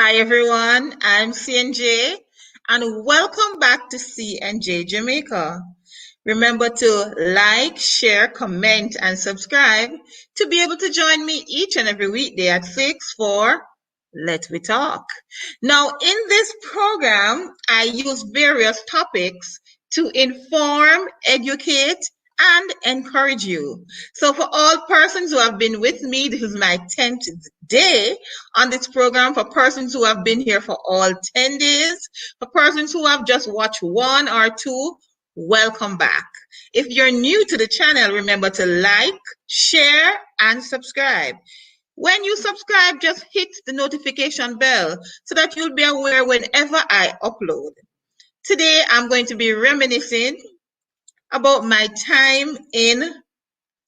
Hi everyone, I'm CNJ and welcome back to CNJ Jamaica. Remember to like, share, comment and subscribe to be able to join me each and every weekday at 6 for Let We Talk. Now in this program, I use various topics to inform, educate, and encourage you. So for all persons who have been with me, this is my 10th day on this program. For persons who have been here for all 10 days, for persons who have just watched one or two, welcome back. If you're new to the channel, remember to like, share, and subscribe. When you subscribe, just hit the notification bell so that you'll be aware whenever I upload. Today, I'm going to be reminiscing about my time in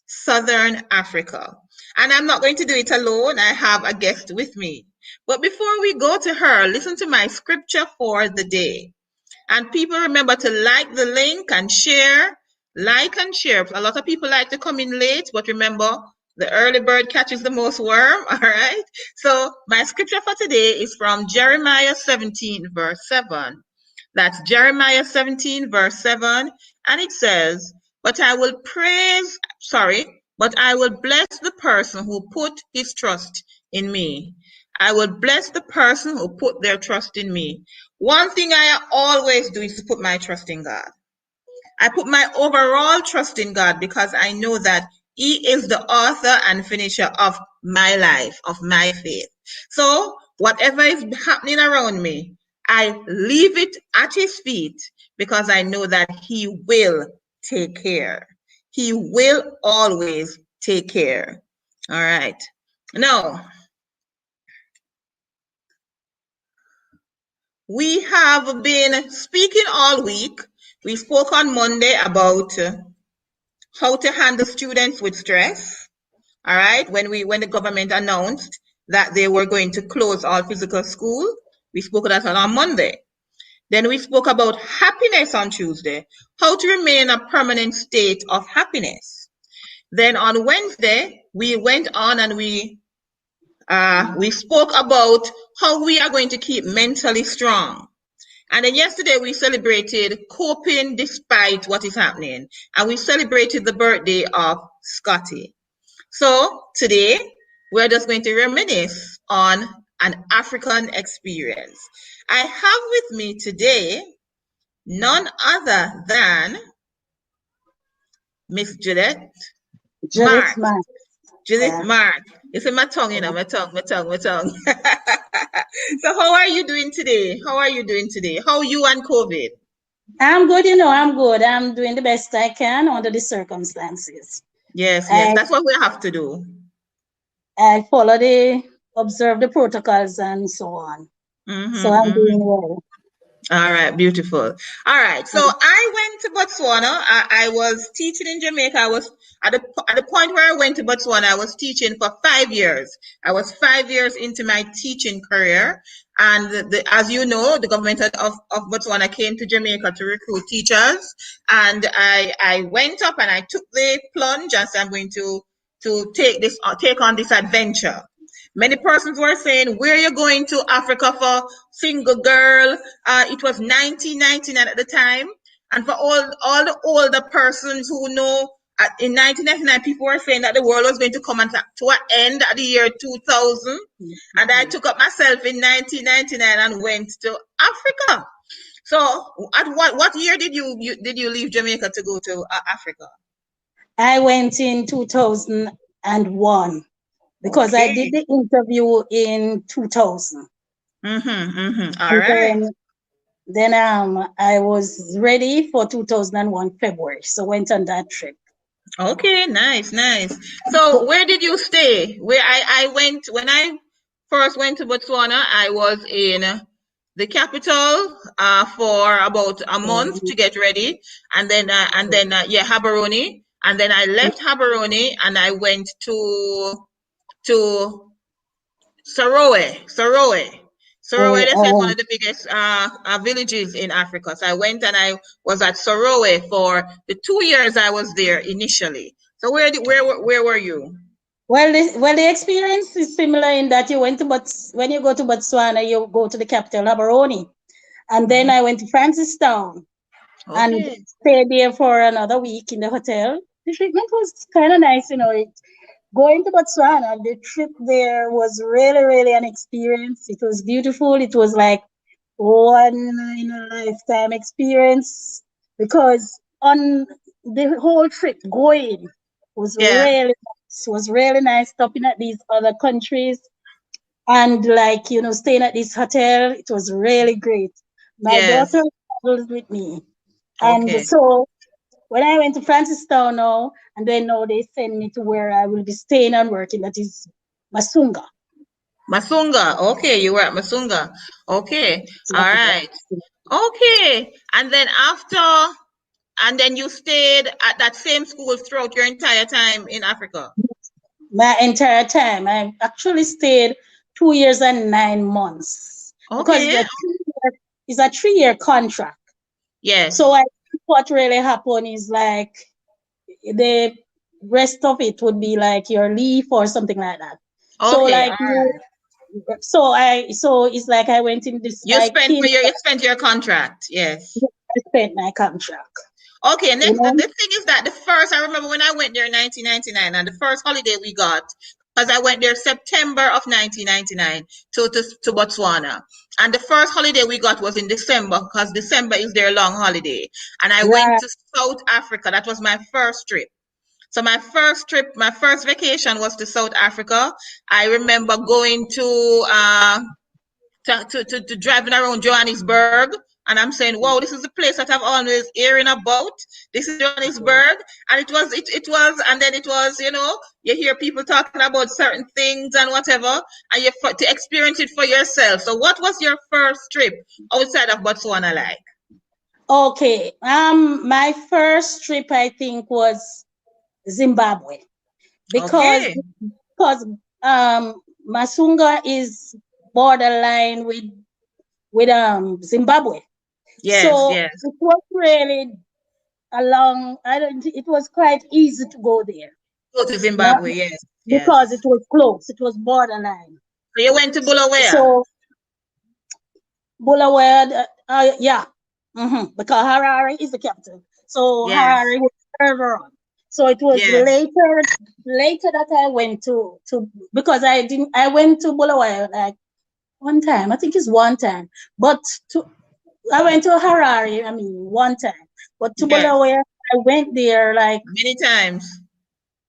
Southern Africa. And I'm not going to do it alone. I have a guest with me. But before we go to her, listen to my scripture for the day. And people remember to like the link and share. Like and share. A lot of people like to come in late, but remember, the early bird catches the most worm, all right? So my scripture for today is from Jeremiah 17, verse 7. That's Jeremiah 17, verse 7. And it says, but I will bless the person who put his trust in me. I will bless the person who put their trust in me. One thing I always do is to put my trust in God. I put my overall trust in God because I know that He is the author and finisher of my life, of my faith. So whatever is happening around me, I leave it at His feet because I know that He will take care. He will always take care. All right. Now, we have been speaking all week. We spoke on Monday about how to handle students with stress. All right, when the government announced that they were going to close all physical school, we spoke of that on Monday. Then we spoke about happiness on Tuesday, how to remain in a permanent state of happiness. Then on Wednesday, we went on and we spoke about how we are going to keep mentally strong. And then yesterday we celebrated coping despite what is happening. And we celebrated the birthday of Scotty. So today we're just going to reminisce on an African experience. I have with me today none other than Miss Judith Mark. Judith Mark. It's in my tongue, you know, my tongue. So how are you doing today? How are you and COVID? I'm good, I'm good. I'm doing the best I can under the circumstances. Yes, that's what we have to do. I observe the protocols and so on. So I'm doing well. All right, beautiful. All right, so I went to Botswana. I was teaching in Jamaica. I was at the point where I went to Botswana, I was teaching for 5 years. I was 5 years into my teaching career. And as you know, the government of Botswana came to Jamaica to recruit teachers. And I went up and I took the plunge and said, I'm going to take on this adventure. Many persons were saying, where are you going to Africa for single girl? It was 1999 at the time. And for all the older persons who know, in 1999, people were saying that the world was going to come to an end at the year 2000. And I took up myself in 1999 and went to Africa. So at what year did you leave Jamaica to go to Africa? I went in 2001. Because I did the interview in 2000. All right. Then I was ready for 2001 February, so went on that trip. Okay, nice. So where did you stay? Where I went when I first went to Botswana, I was in the capital for about a month to get ready, and then Gaborone, and then I left Gaborone and I went to Sorowe. That's like one of the biggest villages in Africa. So I went and I was at Sorowe for the 2 years I was there initially. So where were you? The experience is similar in that you went to when you go to Botswana, you go to the capital, Gaborone, and then I went to Francistown and Okay. stayed there for another week in the hotel. The treatment was kind of nice, going to Botswana, the trip there was really, really an experience. It was beautiful. It was like one in a lifetime experience because on the whole trip going Yeah. was really nice stopping at these other countries and like staying at this hotel. It was really great. My daughter Yes. traveled with me, and Okay. so when I went to Francistown now, and then now they send me to where I will be staying and working, that is Masunga. Masunga. Okay, you were at Masunga. Okay. All right. Okay. And then you stayed at that same school throughout your entire time in Africa. My entire time. I actually stayed 2 years and 9 months because Okay. it's a 3 year contract. So Yes. I think what really happened is like the rest of it would be like your leave or something like that. So Okay. All like right. so it's like I went in this You I spent came you spent your contract. Yes. I spent my contract. Okay, and You then the know? thing is that I remember when I went there in 1999, and the first holiday we got, because I went there September of 1999 to Botswana. And the first holiday we got was in December, because December is their long holiday. And I went Right, to South Africa. That was my first trip. So my first vacation was to South Africa. I remember going to driving around Johannesburg, and I'm saying, wow, this is the place that I've always hearing about. This is Johannesburg. And and then it was, you hear people talking about certain things and whatever, and to experience it for yourself. So what was your first trip outside of Botswana like? okay. My first trip I think was Zimbabwe because Okay. because Masunga is borderline with Zimbabwe. Yes, So yes. it was really along I don't it was quite easy to go there. Go to Not Zimbabwe, yes, because yes. it was close, it was borderline. So you went to Bulawayo? So Bulawayo, yeah, because Harare is the capital. So Yes, Harare was further on. So it was yes. later that I went to because I went to Bulawayo like one time. I think it's one time, but to I went to Harare. I mean one time, but to Yes. Bulawayo I went there like Many times.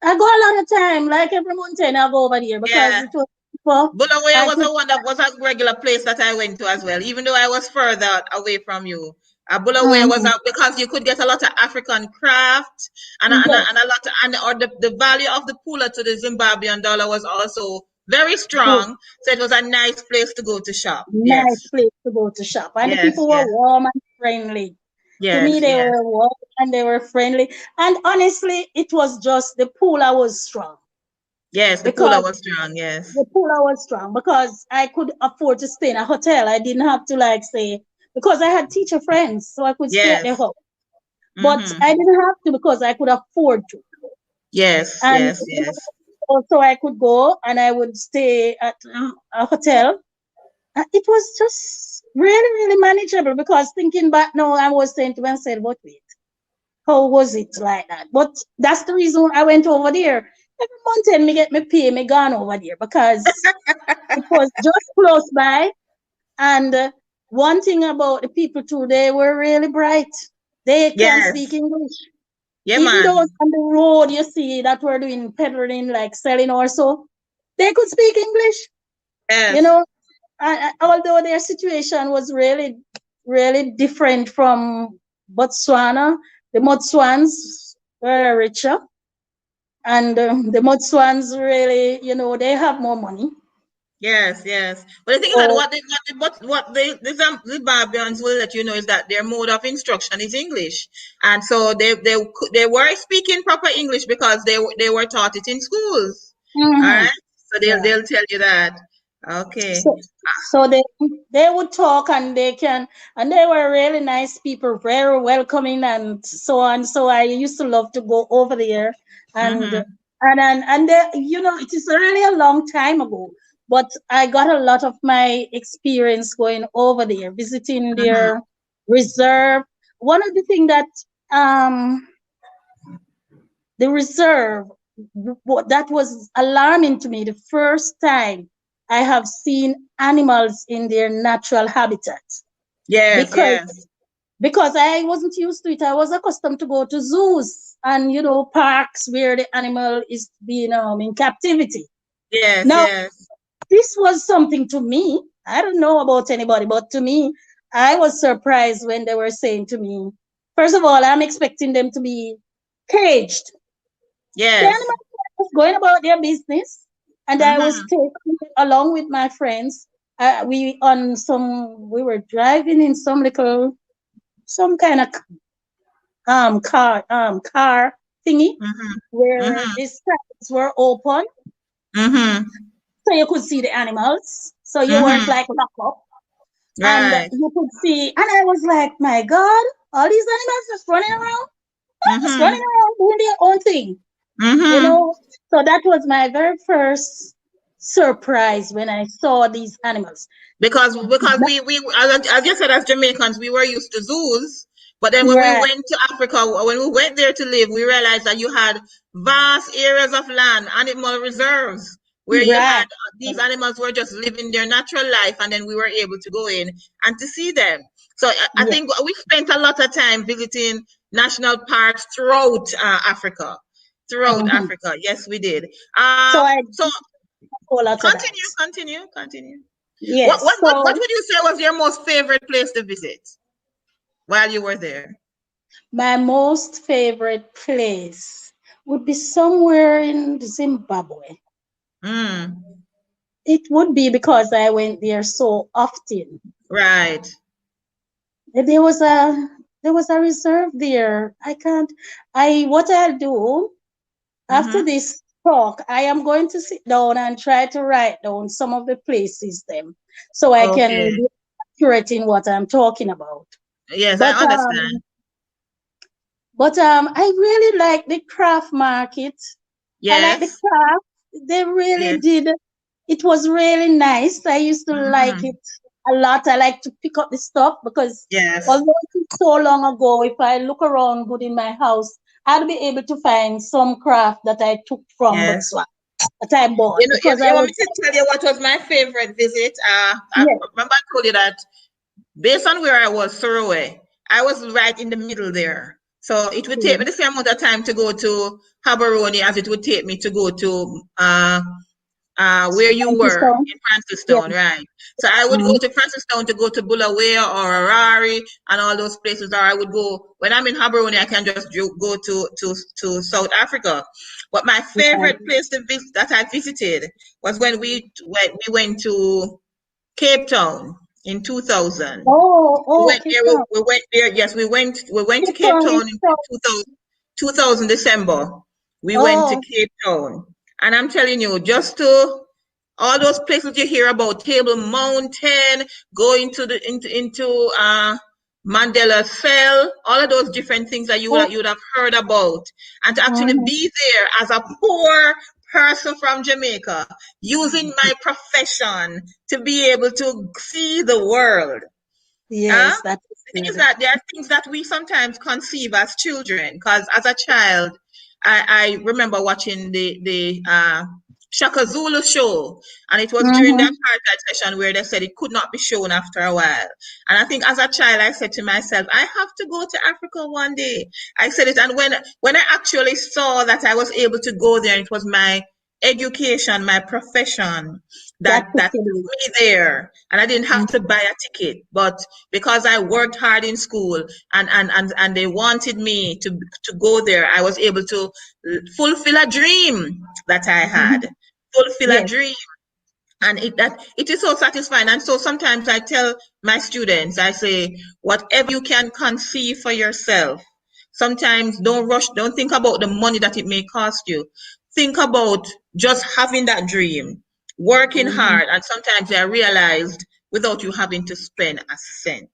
I go a lot of time. Like every month I go over there because Yeah. it was for Bulawayo I was could. a one that was a regular place that I went to as well, even though I was further away from you. Bulawayo was Mhm. because you could get a lot of African craft Yes, and a lot of, or the value of the pula to the Zimbabwean dollar was also very good. strong. So it was a nice place to go to shop. Yes, Nice place to go to shop. And the yes, people were yes, warm and friendly. To me, yes, they yes, were warm and they were friendly. And honestly, it was just the pooler was strong yes. The pula because was strong. Yes, the pooler was strong because I could afford to stay in a hotel. I didn't have to like say because I had teacher friends, so I could stay at their yes. house. But Mm-hmm. I didn't have to because I could afford to. Yes, And yes, yes, also I could go and I would stay at a hotel. It was just really, really manageable because thinking back now, I was saying to myself, what wait, how was it like that? But that's the reason I went over there. Every month and me get me pay, me gone over there because it was just close by. And one thing about the people too, they were really bright. They can speak yes. English. Yeah, Even man. though on the road you see that we're doing peddling, like selling or so, they could speak English, you Yes. know. Although their situation was really, really different from Botswana, the Motswans were richer, and the Motswans really, they have more money. Yes, yes. But the thing is that So, what the Zimbabweans will let you know is that their mode of instruction is English, and so they were speaking proper English because they were taught it in schools. All mhm, right, so yeah. they'll tell you that. Okay. So they would talk and and they were really nice people, very welcoming and so on. So I used to love to go over there and Mm-hmm. And it is really a long time ago, but I got a lot of my experience going over there, visiting Mm-hmm. their reserve. One of the things that um the reserve, that was alarming to me, the first time I have seen animals in their natural habitat, Yes, because yes, I wasn't used to it. I was accustomed to go to zoos and parks where the animal is being in captivity. yes, Now, yes, this was something to me. I don't know about anybody, but to me, I was surprised when they were saying to me, first of all, I'm expecting them to be caged. The yes. animals were just going about their business, and I was Mm-hmm. taken along with my friends. We were driving in some kind of car thingy Mm-hmm. where Mm-hmm. the sides were open, Mm-hmm. so you could see the animals. So you weren't Mm-hmm. like locked up, and Right. you could see. And I was like, my God, all these animals just running Mm-hmm. around doing their own thing, you Mm-hmm. know. So that was my very first surprise when I saw these animals. Because we as you said, as Jamaicans, we were used to zoos, but then when we Right, went to Africa, when we went there to live, we realized that you had vast areas of land, animal reserves, where you had right, these animals were just living their natural life, and then we were able to go in and to see them. So I yeah. think we spent a lot of time visiting national parks throughout Africa. Throughout Hmm. Africa, yes, we did. So I So did a whole lot of that. continue. Yes. What So would you say was your most favorite place to visit while you were there? my most favorite place would be somewhere in Zimbabwe. Mm, It would be because I went there so often. right. There was a reserve there. I can't. I What I'll do after Mm-hmm. this talk, I am going to sit down and try to write down some of the places them, so I can Okay. be accurate in what I'm talking about. Yes, I But understand. I really like the craft market. I like the Yes. craft. They really Yes. did. It was really nice. I used to like Mm-hmm. it a lot. I like to pick up the stuff because Yes. although it's so long ago, if I look around good in my house, I'll be able to find some craft that I took from Yes. Botswana that I bought because I You want was me to tell you what was my favorite visit? I yes, remember I told you that based on where I was, Sorowe, I was right in the middle there. So it would take me the same amount of time to go to Habaroni as it would take me to go to where you were Francistown. in Yes. Francistown, right? So I would go Mm-hmm. to Francistown to go to Bulawayo or Harare and all those places. Or I would go when I'm in Gaborone, I can just go to South Africa. But my Right. favorite place to visit that I visited was when we went to Cape Town in 2000. We Oh, went Cape there. Town. We went there. Yes, we went to Cape Cape Town is Town in so. 2000 December. We went to Oh. Cape Town, and I'm telling you, just to all those places you hear about, Table Mountain, going to the into Mandela Cell, all of those different things that Oh. you would have heard about, and to actually Mhm. be there as a poor person from Jamaica, using my profession to be able to see the world. Huh? Yes, that is The thing is good. that there are things that we sometimes conceive as children. Because as a child, I remember watching the Shaka Zulu show, and it was during the Mm-hmm. apartheid session where they said it could not be shown after a while. And I think as a child, I said to myself, I have to go to Africa one day. I said it, and when I actually saw that I was able to go there, it was my education, my profession That took that you took me there, and I didn't there. have to buy a ticket, but because I worked hard in school and they wanted me to go there, I was able to fulfill a dream that I Mm-hmm. had. Fulfill a Yes. dream. And it is so satisfying. And so sometimes I tell my students, I say, whatever you can conceive for yourself, sometimes don't rush, don't think about the money that it may cost you. Think about just having that dream, working Mm-hmm. hard. And sometimes I realized without you having to spend a cent.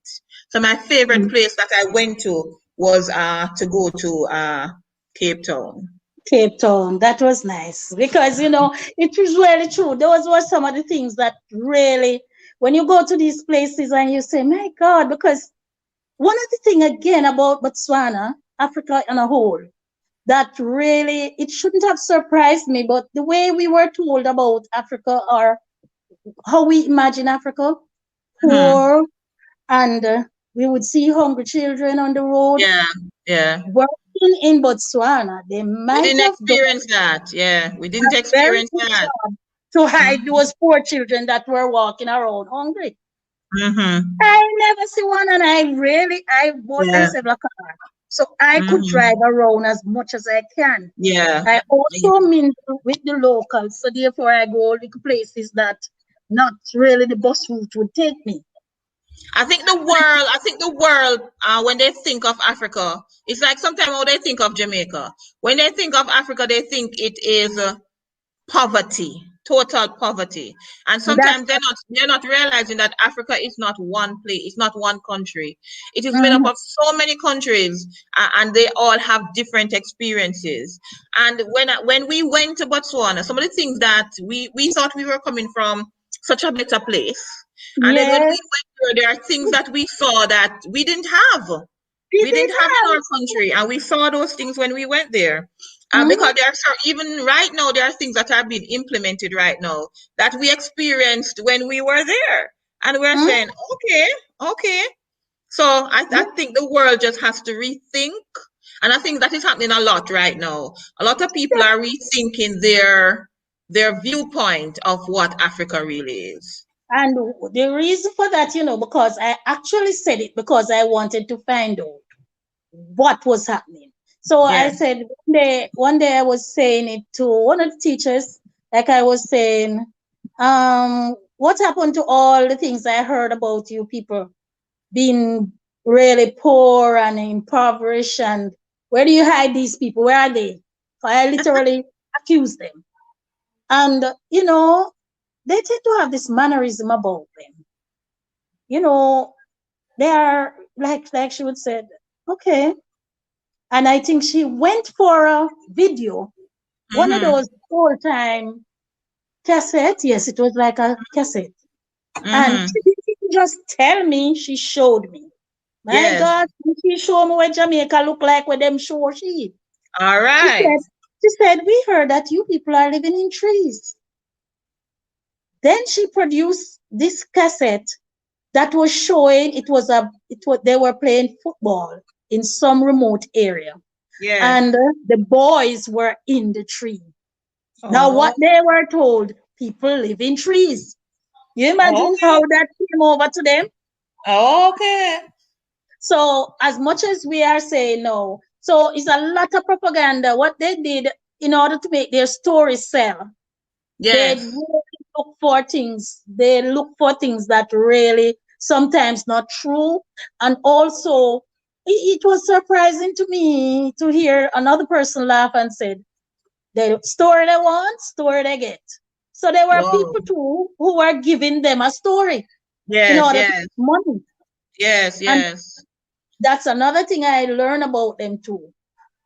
So my favorite place that I went to was to go to Cape Town. Cape Town. That was nice because it was really true. Those were some of the things that really, when you go to these places and you say, "My God," because one of the thing again about Botswana, Africa on a whole, that really it shouldn't have surprised me, but the way we were told about Africa or how we imagine Africa, Hmm. poor, and we would see hungry children on the road. Yeah, yeah. Working in Botswana, they We might didn't have done experience that. Yeah, we didn't a very experience good that. job to hide Mm-hmm. those poor children that were walking around hungry. Mm-hmm. I never see one, and I bought Yeah. myself a car so I could drive Mm-hmm. around as much as I can. Yeah. I also mingle with the locals, so therefore I go to places that not really the bus route would take me. I think the world, when they think of Africa, it's like sometimes how they think of Jamaica. When they think of Africa, they think it is poverty, total poverty. And That's sometimes they're not realizing that Africa is not one place, it's not one country. It is made up mhm, of so many countries, and they all have different experiences. And when we went to Botswana, some of the things that we thought we were coming from such a better place, and then when we yes, went there are things that we saw that we didn't have. we We did didn't have in have. our country, and we saw those things when we went there. Mhm, Because there are even right now there are things that are being implemented right now that we experienced when we were there, and we're mhm, saying, okay, okay. So I think the world just has to rethink, and I think that is happening a lot right now. A lot of people are rethinking their viewpoint of what Africa really is. and the reason for that, because I actually said it because I wanted to find out what was happening. So I Yes. said one day I was saying it to one of the teachers, like I was saying, what happened to all the things I heard about you people being really poor and impoverished, and where do you hide these people? Where are they? So I literally accused them. And they tend to have this mannerism about them. You know, they are like she would say, okay. And I think she went for a video, one of Mm-hmm. those old time cassette. Yes, it was like a cassette. And Mm-hmm. she didn't just tell me, she showed me. My Yes. God, she showed me what Jamaica look like with them show she. All She right. said, she said, we heard that you people are living in trees. Then she produced this cassette that was showing they were playing football in some remote area. Yes. And the boys were in the tree. Now, what Oh. they were told, people live in trees. You imagine how Okay. that came over to them? Okay. So, as much as we are saying no, so it's a lot of propaganda. What they did in order to make their story sell, they Yes. really look for things. They look for things that really sometimes not true. And also, it was surprising to me to hear another person laugh and said, the story they want, story they get. So there were Wow. people too who were giving them a story in Yes, order to yes, get money. yes, And yes, that's another thing I learned about them too.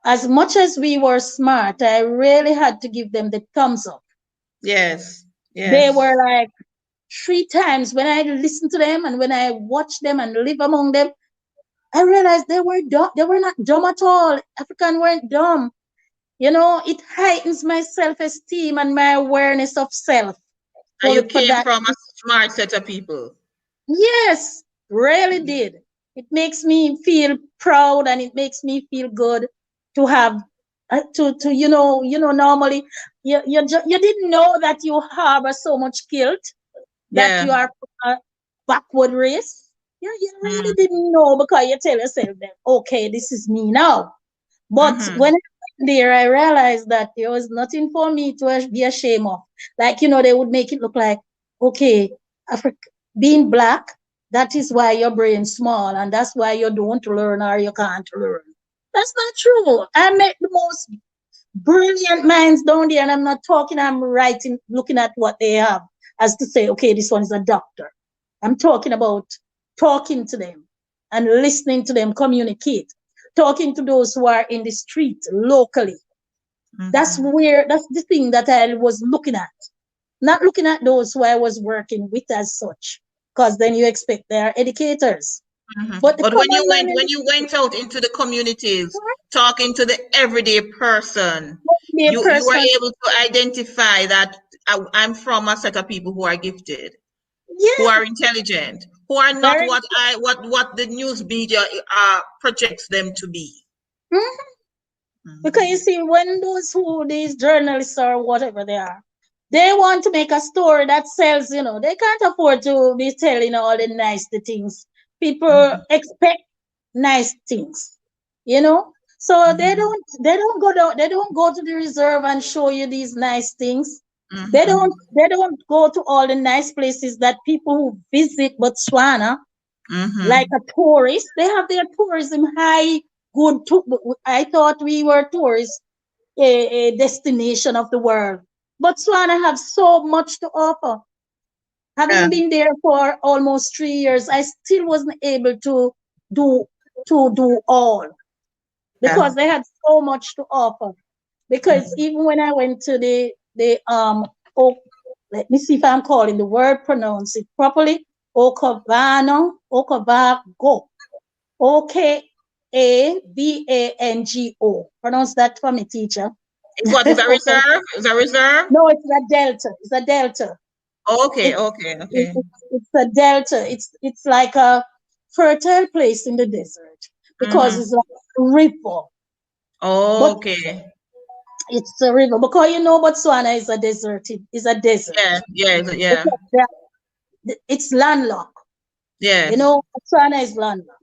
As much as we were smart, I really had to give them the thumbs up. yes, They were yes. like three times when I listened to them and when I watched them and live among them, I realized they were dumb. They were not dumb at all. African weren't dumb. It heightens my self-esteem and my awareness of self And you for came that. from a smart set of people. Yes, really did. It makes me feel proud and it makes me feel good to have to normally you didn't know that you harbor so much guilt, that Yeah. you are from a backward race. You really Mm, didn't know because you tell yourself that okay, this is me now. But mm-hmm. when I went there, I realized that there was nothing for me to be ashamed of. Like, they would make it look like, okay, being black, that is why your brain's small and that's why you don't learn or you can't learn. That's not true. I met the most brilliant minds down there, and I'm not talking, I'm writing, looking at what they have as to say, okay, this one is a doctor. I'm talking about talking to them and listening to them communicate, talking to those who are in the street locally. That's Mm-hmm. where, that's the thing that I was looking at. Not looking at those who I was working with as such, because then you expect they are educators. But the But common man in when you went out into the communities, talking to the everyday person, the you were person, able to identify that I'm from a set of people who are gifted, who yeah, are intelligent, who are not very. what the news media projects them to be. Mhm. Because you Mhm. see, when those who these journalists or whatever they are, they want to make a story that sells, they can't afford to be telling all the nice things. People Mhm. expect nice things, you know. So they Mhm. don't go down, they don't go to the reserve and show you these nice things. Mhm. They don't go to all the nice places that people who visit Botswana like Mhm. a tourist. They have their tourism high, good. I thought we were tourists, a destination of the world. Botswana have so much to offer. Yeah. Having been there for almost 3 years, I still wasn't able do do all Yeah. because they had so much to offer. Because Mhm. even when I went to oh, let me see if I'm calling the word, pronounce it properly. Okavango. Okavango. Pronounce that for me, teacher. Is what is a Okay. reserve? Is a reserve? No, it's a delta. It's a delta. Okay. It's Okay. Okay. it's a delta. It's like a fertile place in the desert because Mhm. it's like a river. But Okay. it's a river because Botswana is a desert. It is a desert Yeah. Yeah. Yeah. because it's landlocked. Yes. Botswana is landlocked.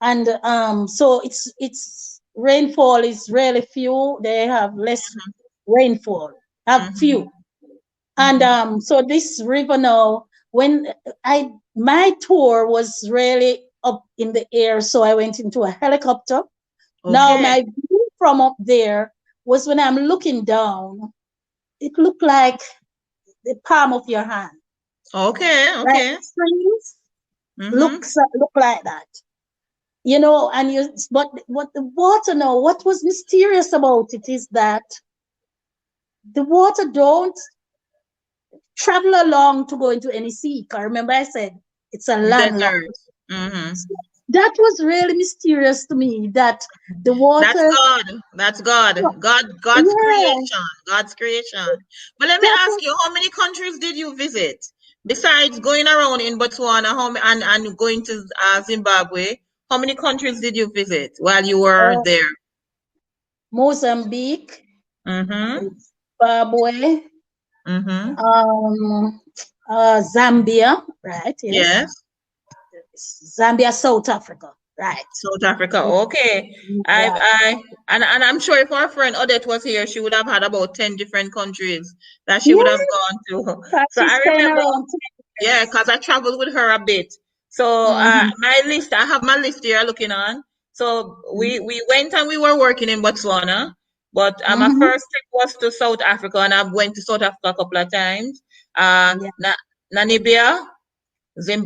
And so it's rainfall is really few. They have less rainfall, have few. Mhm. And Mhm. so this river now, when my tour was really up in the air, so I went into a helicopter. Now Okay. my view from up there was when I'm looking down, it looked like the palm of your hand, Okay. like Okay. streams Mhm. look like that. And but what the water now, what was mysterious about it is that the water don't travel along to go into any sea. 'Cause remember I said it's a landlocked. Desert. Mhm. That was really mysterious to me that the That's water, God. That's God. God's yeah, creation. God's creation. But let me that ask was you, how many countries did you visit besides going around in Botswana, and going to Zimbabwe? How many countries did you visit while you were uh, there? Mozambique, Mm-hmm. Zimbabwe, Mm-hmm. Zambia, right? Yes, Yes. Zambia, South Africa, right? South Africa. Okay. I Right. I and I'm sure if our friend Odette was here, she would have had about 10 different countries that she would Yeah, have gone to. So she's I staying remember, around yeah, 10 years. because I traveled with her a bit. So Mm-hmm. my list, I have my list here looking on. So Mm-hmm. we went and we were working in Botswana, but my Mm-hmm. first trip was to South Africa, and I went to South Africa a couple of times. Yeah. Na Namibia,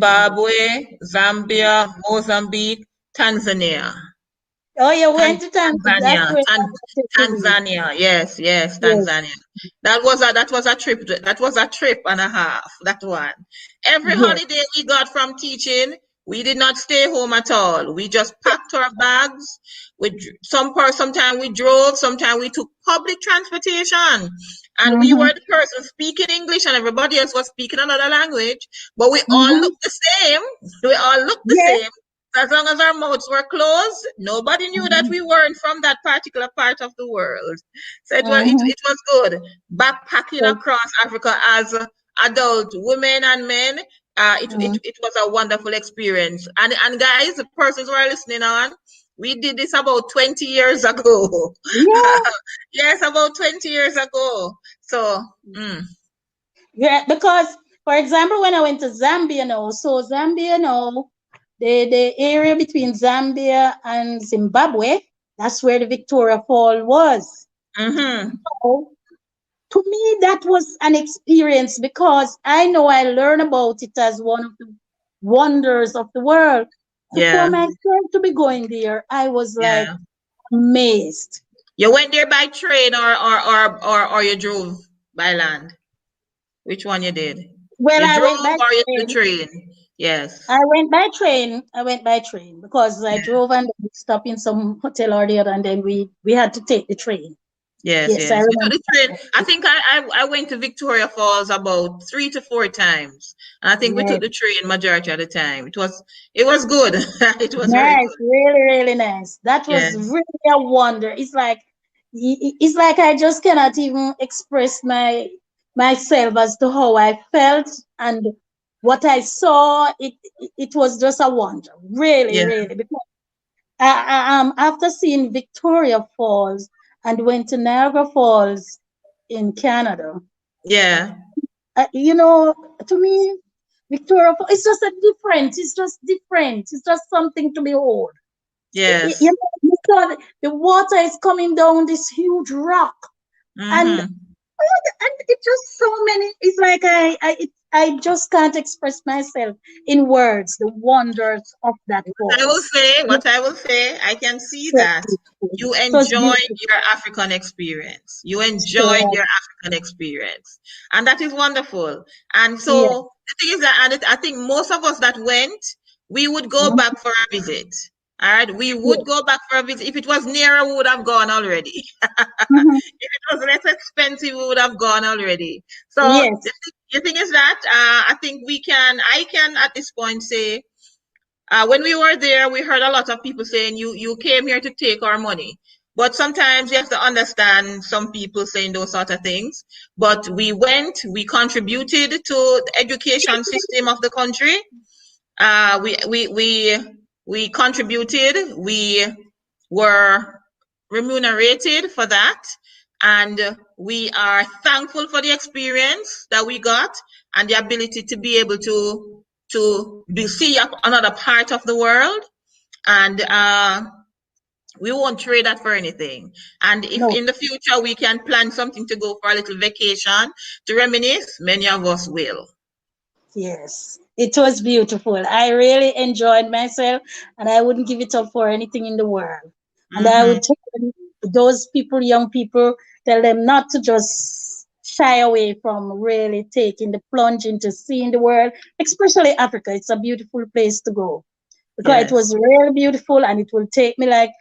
Mm. Zimbabwe, Zambia, Mozambique, Tanzania. Oh, you went Tan to Tanzania. That's Tanzania, where I wanted to be. Tanzania. Yes, yes, Yes. Tanzania. That was a trip. That was a trip and a half. That one. Every Yes. holiday we got from teaching, we did not stay home at all. We just packed our bags. Sometime we drove, sometime we took public transportation, and we Mm-hmm. were the person speaking English, and everybody else was speaking another language. But we all Mm-hmm. looked the same. We all looked the Yes. same. As long as our mouths were closed, nobody knew that Mm-hmm. we weren't from that particular part of the world. So Mm-hmm. it was good. Backpacking Yes. across Africa as adult women and men, Mm. it was a wonderful experience. And guys, the persons who are listening on, we did this about 20 years ago. Yeah. Yes, about 20 years ago. So, Yeah. Because, for example, when I went to Zambia now, so Zambia now, the area between Zambia and Zimbabwe, that's where the Victoria Fall was. mm-hmm. So, to me, that was an experience because I know I learned about it as one of the wonders of the world. So for Yeah, myself to be going there, I was like yeah. amazed. You went there by train or you drove by land? Which one you did? Well, You I drove went by or you took train. train? I Yes. went by train. I went by train because I Yeah. drove and we stopped in some hotel or the other, and then we had to take the train. Yes, Yes, I yes. We took remember the train. I that. think I went to Victoria Falls about 3 to 4 times. And I think we took Yes, the train majority of the time. It was good. It was very nice, good. really, really nice. That was Yes. really a wonder. It's like I just cannot even express myself as to how I felt and what I saw. It was just a wonder, really, Yeah. really. Because after seeing Victoria Falls and went to Niagara Falls in Canada, Yeah. you know, to me, Victoria Falls, it's just a different. It's just different. It's just something to behold. You Yes. know, you saw the water is coming down this huge rock, and Mm-hmm. it's just so many. It's like I just can't express myself in words. The wonders of that I will falls. say, It's what I will say, I can see so that beautiful. you So it's enjoyed beautiful. your African experience. You enjoyed So your African experience. And that is wonderful. And yeah. so the thing is that, and I think most of us that went, we would go Mhm. back for a visit. All right. We Yeah. would go back for a visit. If it was nearer, we would have gone already. Mhm. If it was less expensive, we would have gone already. So Yes. the thing is that I think I can at this point say, when we were there, we heard a lot of people saying, you came here to take our money. But sometimes you have to understand some people saying those sort of things. But we went, we contributed to the education system of the country. We contributed, we were remunerated for that, and we are thankful for the experience that we got and the ability to be able to see another part of the world. And we won't trade that for anything. And if No. in the future we can plan something to go for a little vacation to reminisce, many of us will. Yes, it was beautiful. I really enjoyed myself, and I wouldn't give it up for anything in the world. And I Mm-hmm. would tell those people, young people, tell them not to just shy away from really taking the plunge into seeing the world, especially Africa. It's a beautiful place to go because it Yes. was really beautiful, and it will take me like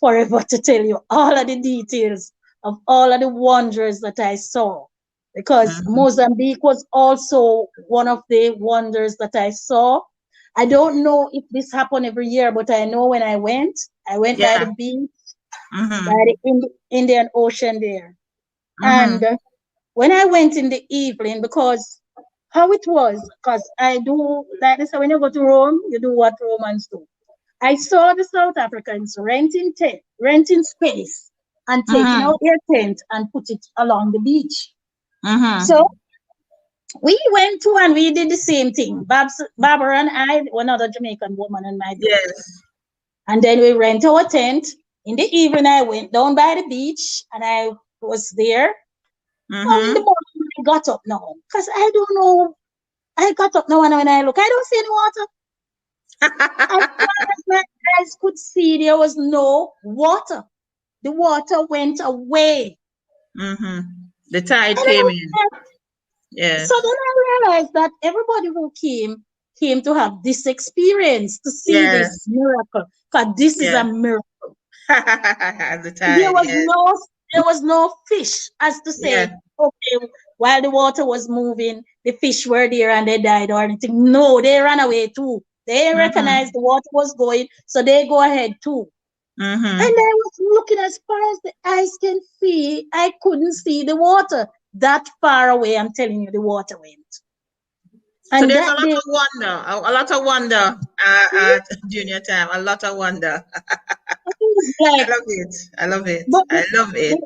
forever to tell you all of the details of all of the wonders that I saw. Because Mm-hmm. Mozambique was also one of the wonders that I saw. I don't know if this happened every year, but I know when I went by the Yeah. beach, by Mm-hmm. the Indian Ocean there. And Mm-hmm. when I went in the evening, because how it was, because I do, like they say, when you go to Rome, you do what Romans do. I saw the South Africans renting space and taking Mm-hmm. out their tent and put it along the beach. So Mm-hmm. we went to and we did the same thing. Barbara and I, one other Jamaican woman and my daughter. Yes. And then we rent our tent. In the evening, I went down by the beach and I was there. Oh, in the Mm-hmm. morning, I got up now because I don't know. I got up now and when I look, I don't see any water. As far as my eyes could see, there was no water. The water went away. Mm-hmm. The tide And then came in. so Yes. then I realized that everybody who came to have this experience, to see Yes. this miracle, because this is a Yes. miracle. The There tide. was Yes. no fish, as to Yes. say, okay, while the water was moving, the fish were there and they died or anything. No, they ran away too. They recognized Mm-hmm. the water was going, so they go ahead too. And Mm-hmm. I was looking as far as the eyes can see. I couldn't see the water that far away. I'm telling you, the water went. So And there's a that lot day, of wonder, a lot of wonder at junior time, a lot of wonder. I was I like, love it. I love it. but I love it.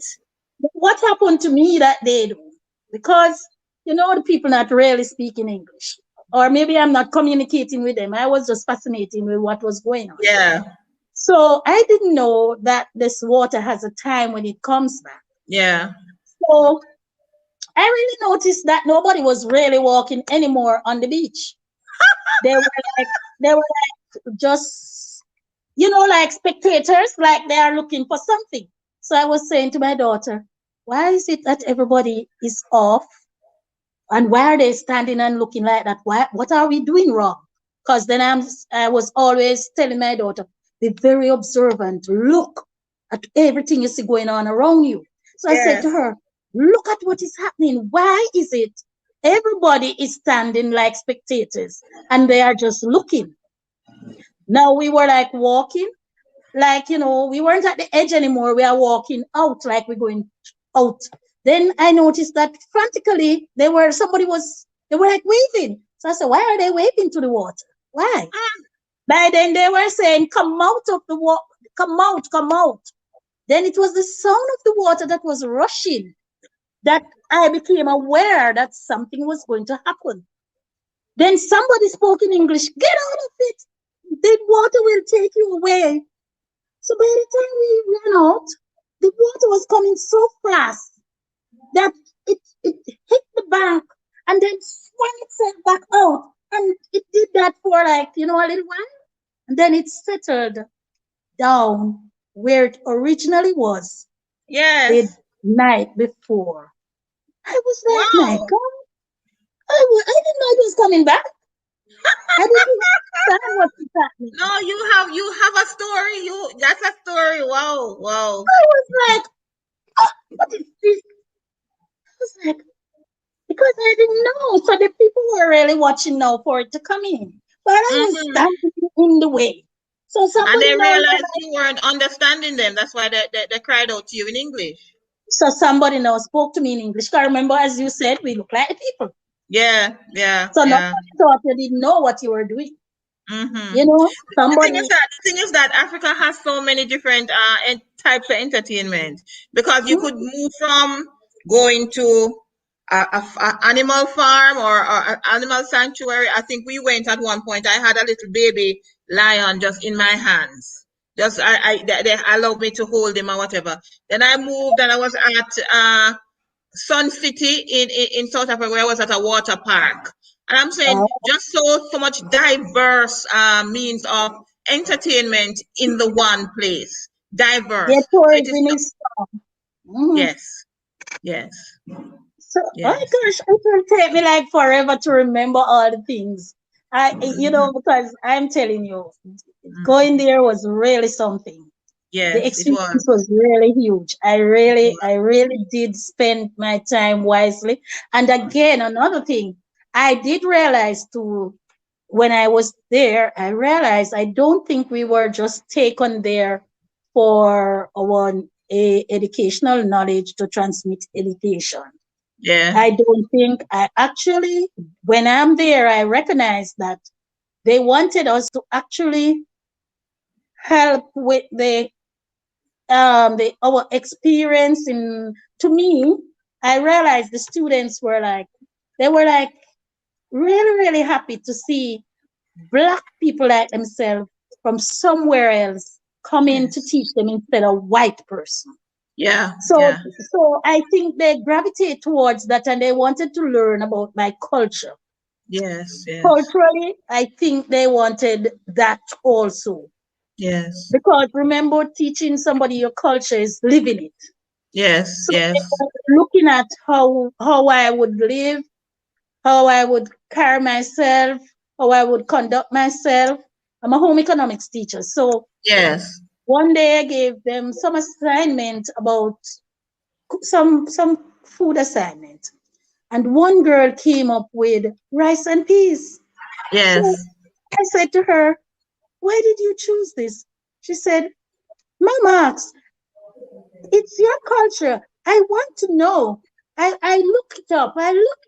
what happened to me that day, though? Because the people not really speaking English, or maybe I'm not communicating with them. I was just fascinated with what was going on. Yeah. So I didn't know that this water has a time when it comes back. Yeah. So I really noticed that nobody was really walking anymore on the beach. They were they were like just like spectators, like they are looking for something. So I was saying to my daughter, why is it that everybody is off? And why are they standing and looking like that? Why, what are we doing wrong? Because then I was always telling my daughter, be very observant. Look at everything you see going on around you. So I said to Yes. her, look at what is happening. Why is it everybody is standing like spectators and they are just looking? Now we were like walking, like, we weren't at the edge anymore. We are walking out, like we're going out. Then I noticed that frantically they were like waving. So I said, why are they waving to the water? Why? Mm. By then they were saying, come out of the water, come out, come out. Then it was the sound of the water that was rushing that I became aware that something was going to happen. Then somebody spoke in English, get out of it. The water will take you away. So by the time we ran out, the water was coming so fast that it hit the bank and then swung itself back out. And it did that for like, a little while. And then it settled down where it originally was the Yes. night before. I was like, my Wow. God, I didn't know it was coming back. I didn't understand what was happening. No, you have a story. That's a story. Wow. Wow. I was like, oh, what is this? I was like, because I didn't know. So the people were really watching now for it to come in. But I was Hmm. standing in the way. So And somebody they now realized realized, you weren't understanding them. That's why they cried out to you in English. so somebody now spoke to me in English. I remember, as you said, we look like people. Yeah, yeah, So yeah. nobody thought you didn't know what you were doing. Hmm. The thing is Somebody, that the thing is that Africa has so many different types of entertainment because you could move from going to a animal farm or an animal sanctuary. I think we went at one point. I had a little baby lion just in my hands. Just they allowed me to hold him or whatever. Then I moved and I was at Sun City in South Africa where I was at a water park. And I'm saying uh, just so much diverse means of entertainment in the one place. Diverse. their So it is tourism not, is strong. yes, yes, So, oh my yes. gosh, it will take me like forever to remember all the things. Because I'm telling you, going Mhm. there was really something. The Yes, it experience was. was really huge. It was. I really did spend my time wisely. And again, another thing, I did realize too, when I was there, I realized I don't think we were just taken there for our educational knowledge to transmit education. Yeah. I don't think I actually, when I'm there, I recognize that they wanted us to actually help with the our experience in. To me, I realized the students were like, they were like really really happy to see black people like themselves from somewhere else come in to Yes. teach them instead of white person. Yeah. So Yeah. so I think they gravitate towards that and they wanted to learn about my culture. Yes. Yes. Culturally, I think they wanted that also. Yes. Because remember, teaching somebody your culture is living it. Yes. So they Yes. were looking at how I would live, how I would carry myself, how I would conduct myself. I'm a home economics teacher. So Yes. one day I gave them some assignment about some food assignment. And one girl came up with rice and peas. So Yes. I said to her, why did you choose this? She said, Mama, it's your culture. I want to know. I look it up.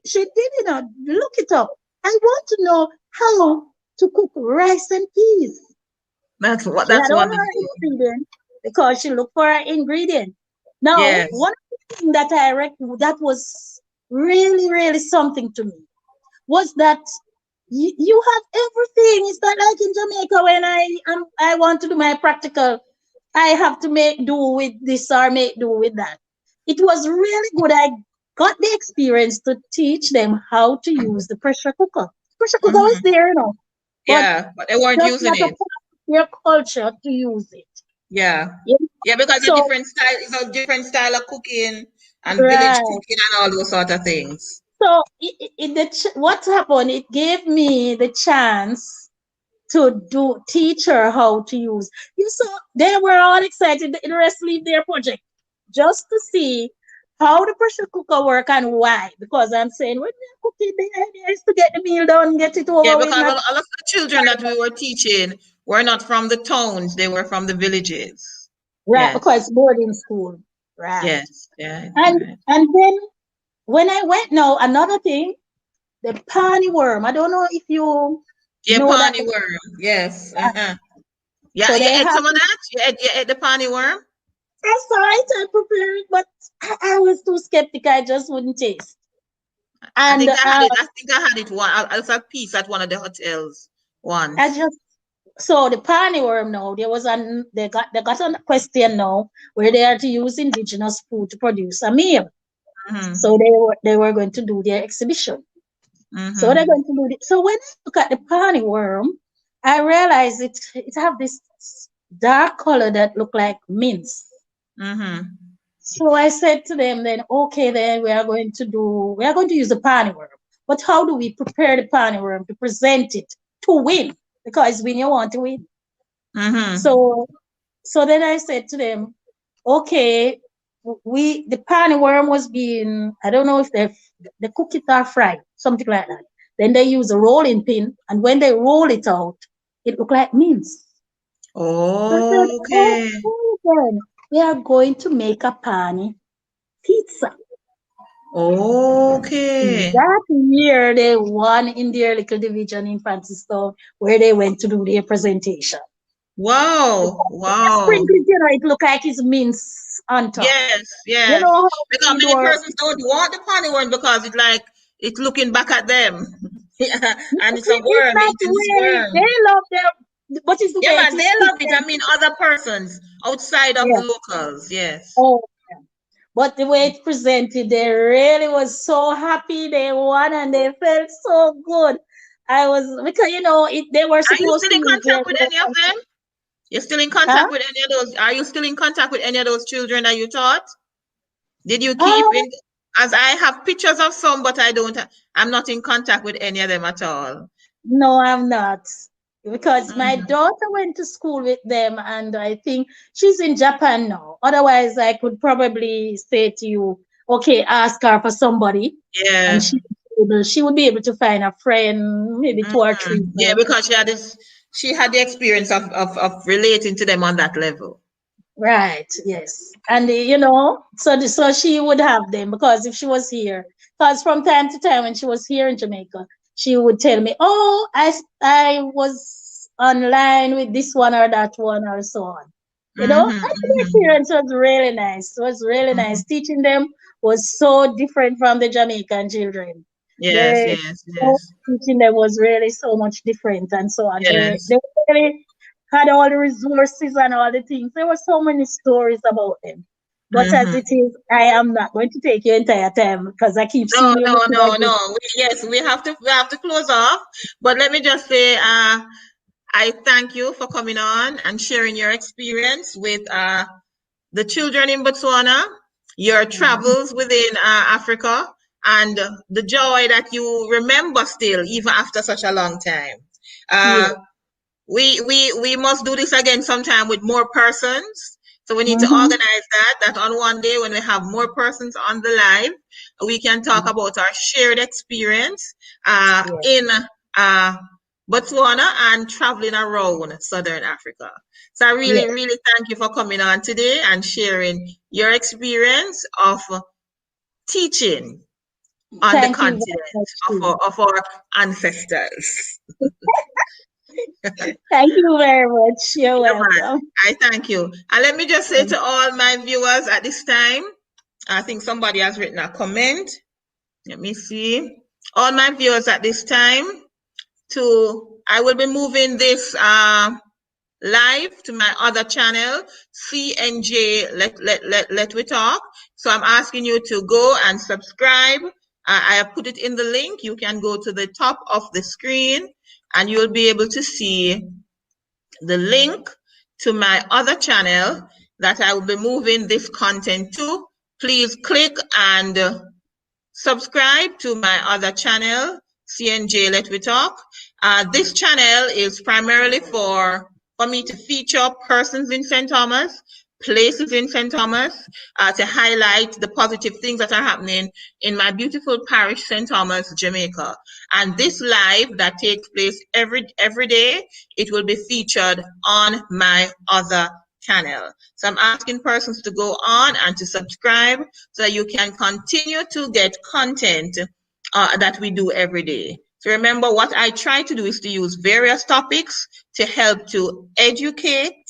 She didn't look it up. I want to know how to cook rice and peas. That's what. She had That's all wonderful. her ingredients because she looked for her ingredient. Now, Yes. one of the things that that was really, really something to me was that you have everything. It's not like in Jamaica when I want to do my practical, I have to make do with this or make do with that. It was really good. I got the experience to teach them how to use the pressure cooker. Pressure cooker was Hmm. there, but Yeah, but they weren't just using not a it. part of your culture to use it. Yeah. Yeah. Yeah, because the So, different style is a different style of cooking and village right. cooking and all those sort of things. So, what happened? It gave me the chance to teach her how to use. You saw they were all excited. The rest leave their project just to see how the pressure cooker work and why. Because I'm saying when we're cooking, the idea is to get the meal done, get it Yeah, over with. because Not a lot of the children that we were teaching were not from the towns, they were from the villages. right because Yes. boarding school, right? Yes. Yeah. And Right. then when I went now, another thing, the pani worm. I don't know if you Yeah, know that. pani worm. Yes. Uh-huh. Yeah, So you they ate have. some of that? You ate the pani worm? I saw it, I prepared it, but I was too skeptical. I just wouldn't taste. I And think I had it. I think I had it one. I was a piece at one of the hotels I once. just so the pani worm now. There was an they got a question now where they are to use indigenous food to produce a meal. Mm-hmm. So they were going to do their exhibition. So they're Mm-hmm. going to do it. So when I look at the pani worm, I realize it have this dark color that look like mince. Mm-hmm. So I said to them, then okay, then we are going to use the pani worm. But how do we prepare the pani worm to present it to win? Because when you want to win. Mm-hmm. So so then I said to them, okay, we the pani worm was being, I don't know if they cook it or fry, something like that. Then they use a rolling pin, and when they roll it out, it looked like mince. So I said, Okay. okay, then we are going to make a pani pizza. Okay. That year they won in their little division in Francisco where they went to do their presentation. Wow. Wow. Sprinkles, it looked like it's mince on top. Yes, You yes. know how Because we do many our persons don't want the funny one because it's like it's looking back at them. Yeah, and it's a it's worm not eating this really, worm. they love their, what is the Yeah, way man, to they stick love it. I them? mean, other persons outside of Yeah. the locals. Yes. Oh, yeah. But the way it's presented, they really was so happy they won and they felt so good. I was because they were Are you supposed still to in use their contact with any of them? You're still in contact huh? with any of those? Are you still in contact with any of those children that you taught? Did you keep Oh, in? As I have pictures of some, but I don't. I'm not in contact with any of them at all. no, I'm not. Because my Mhm. daughter went to school with them, and I think she's in Japan now. Otherwise, I could probably say to you, okay, ask her for somebody, and Yeah. she would be able to find a friend, maybe two or three Yeah, friends. because she had the experience of relating to them on that level. Right, yes. And so she would have them because if she was here, because from time to time when she was here in Jamaica, she would tell me, "Oh, I was online with this one or that one or so on." Mm-hmm, And the mm-hmm, experience was really nice. It was really mm-hmm. nice. Teaching them was so different from the Jamaican children. Yes, They yes, so yes, teaching them was really so much different and so on. yes. They really had all the resources and all the things. There were so many stories about them. But as Mm-hmm. it is, I am not going to take your entire time because I keep No, seeing you no, looking no, at no. this. Yes, we have to close off. But let me just say, I thank you for coming on and sharing your experience with the children in Botswana, your travels within Africa, and the joy that you remember still, even after such a long time. Yeah. Uh, we must do this again sometime with more persons. So we need to Mm-hmm. organize that on one day when we have more persons on the live, we can talk about our shared experience Yeah. in uh, Botswana and traveling around Southern Africa. So I really, Yes. really thank you for coming on today and sharing your experience of teaching on the Thank you very continent much, of too. of our ancestors. Thank you very much. You're Yeah, man. welcome. I thank you. And let me just say to all my viewers at this time, I think somebody has written a comment. Let me see. All my viewers at this time, I will be moving this live to my other channel, CNJ Let We Talk. So I'm asking you to go and subscribe. I have put it in the link. You can go to the top of the screen and you'll be able to see the link to my other channel that I will be moving this content to, please click and subscribe to my other channel, CNJ Let We Talk. This channel is primarily for me to feature persons in St. Thomas, places in St. Thomas, to highlight the positive things that are happening in my beautiful parish, St. Thomas, Jamaica. And this live that takes place every day, it will be featured on my other channel. So I'm asking persons to go on and to subscribe so you can continue to get content that we do every day. So remember, what I try to do is to use various topics to help to educate,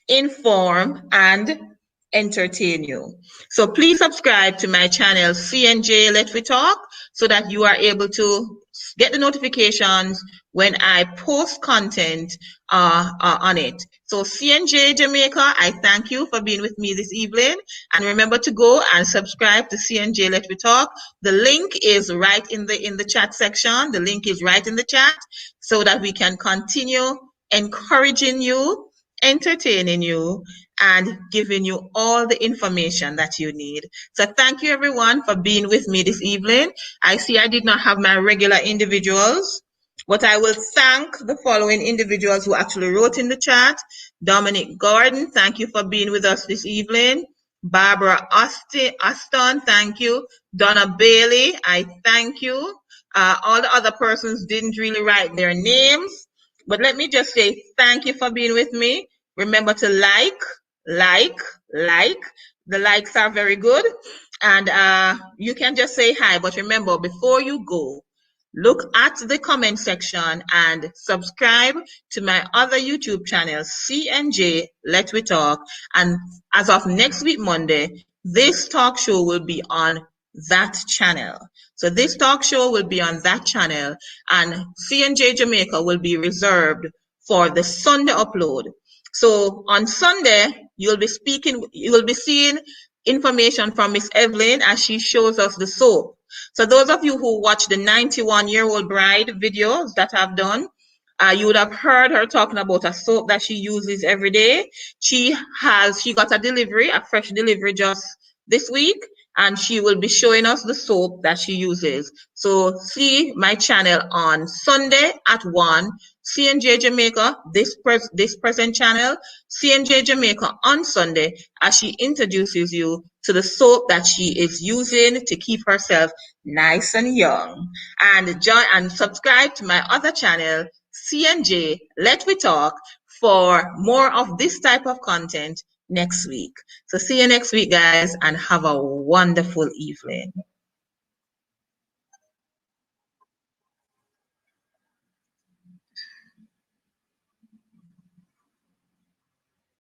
inform, and entertain you. So please subscribe to my channel, CNJ Let We Talk, so that you are able to get the notifications when I post content on it. So CNJ Jamaica, I thank you for being with me this evening. And remember to go and subscribe to CNJ Let We Talk. The link is right in the chat section. The link is right in the chat so that we can continue encouraging you, entertaining you, and giving you all the information that you need. So thank you everyone for being with me this evening. I see I did not have my regular individuals, but I will thank the following individuals who actually wrote in the chat. Dominic Gordon, thank you for being with us this evening. Barbara Aston, thank you. Donna Bailey, I thank you. All the other persons didn't really write their names, but let me just say thank you for being with me. Remember to like. The likes are very good. And you can just say hi. But remember, before you go, look at the comment section and subscribe to my other YouTube channel, CNJ Let We Talk. And as of next week, Monday, this talk show will be on that channel. So this talk show will be on that channel, and CNJ Jamaica will be reserved for the Sunday upload. So on Sunday, you will be seeing information from Miss Evelyn as she shows us the soap. So those of you who watch the 91-year-old bride videos that I've done, you would have heard her talking about a soap that she uses every day. She got a fresh delivery just this week, and she will be showing us the soap that she uses. So see my channel on Sunday at 1, CNJ Jamaica, this present channel, CNJ Jamaica on Sunday, as she introduces you to the soap that she is using to keep herself nice and young. And subscribe to my other channel, CNJ Let We Talk, for more of this type of content next week. So see you next week, guys, and have a wonderful evening.